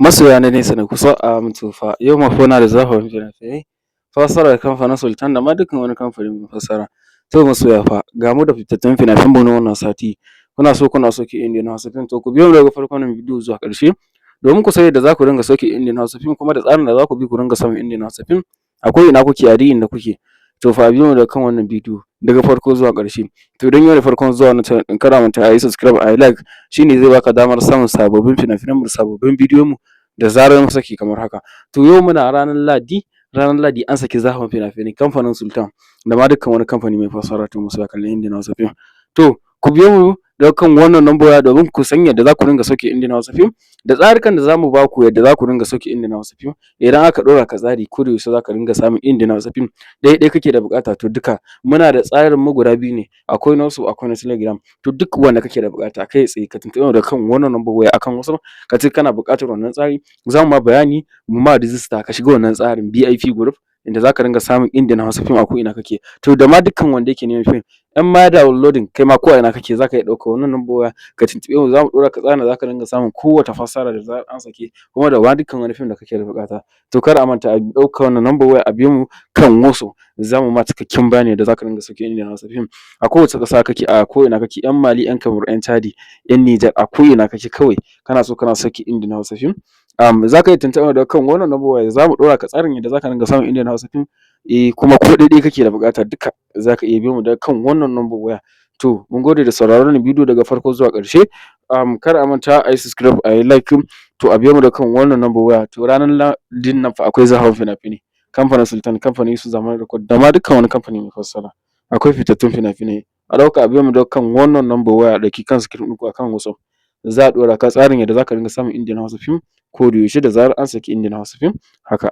Masoya na nesa da kusa to fa yau ma fa na da zafafan fina-finai, fasarar kamfanin Sultan da ma dukkan wani kamfani mai fassara. To masoya fa ga mu da fitattun fina-finmu na wannan sati, kuna sauke Indian Hausa fim, to ku biyo mu daga farkon wannan bidiyo zuwa ƙarshe domin ku san yadda za ku dinga sauke Indian Hausa fim kuma da tsarin da za ku bi ku dinga samun Indian Hausa fim a ko ina kuke a duk inda kuke. To fa a biyo mu daga kan wannan bidiyo daga farko zuwa ƙarshe. To idan yau ne farkon zuwa wannan channel ɗin kada a manta a yi subscribe a yi like, shi ne zai baka damar samun sababbin fina-finanmu da sababbin bidiyonmu da zarar mun saki kamar haka. To yau muna ranar Lahadi an saki zafafan fina-finai kamfanin Sultan da ma dukkan wani kamfani mai fassara to masoya kallon Indian Hausa fim. To ku biyo mu daga kan wannan number waya domin ku san yadda za ku dinga sauke Indian Hausa fim da tsarukan da za mu ba ku yadda za ku dinga sauke Indian Hausa fim. Idan aka ɗora ka tsari ko da yaushe za ka dinga samun Indian Hausa fim ɗaya kake da buƙata, to duka muna da tsarin mu guda biyu ne, akwai na WhatsApp akwai na Telegram. To duk wanda kake da buƙata kai tsaye ka tuntuɓe mu daga kan wannan number waya akan WhatsApp ka ce kana buƙatar wannan tsari, za mu ma bayani mu ma rijista ka shiga wannan tsarin VIP group inda za ka dinga samun Indian Hausa fim a ko ina kake. To da ma dukkan wanda yake neman fim in ma downloading kai ma ko a ina kake za ka iya ɗaukar wannan number waya ka tuntuɓe mu, za mu ɗora ka tsarin da za ka dinga samun kowace fassara da zarar an sake kuma da ma dukkan wani fim da kake da buƙata. To kar a manta a ɗauka wannan number waya a biyo mu kan WhatsApp, za mu ma cikakken bayani da za ka dinga sauke Indian Hausa fim a kowace ƙasa kake, a ko ina kake, 'yan Mali, 'yan Kamaru, 'yan Chadi, 'yan Nijar, a ko ina kake kawai kana so kana sauke Indian Hausa fim. Za ka iya tuntuɓar mu daga kan wannan number waya, za mu ɗora ka tsarin yadda za ka dinga samun Indian Hausa fim kuma ko ɗai kake da buƙata duka za ka iya biyo mu daga kan wannan number waya. To mun gode da sauraron wannan bidiyo daga farko zuwa ƙarshe. Kar a manta a yi subscribe a yi like, to a biyo mu daga kan wannan number waya. To ranar Lahadin nan fa akwai zafafan fina-finai, kamfanin Sultan, kamfanin Yusuf Zamani Record da ma dukkan wani kamfani mai fassara. Akwai fitattun fina-finai, a ɗauka a biyo mu daga kan wannan number waya da ke kan screen ɗinku a kan WhatsApp. Za a ɗora ka tsarin yadda za ka dinga samun Indian Hausa fim ko da yaushe da zarar an saki Indian Hausa fim haka.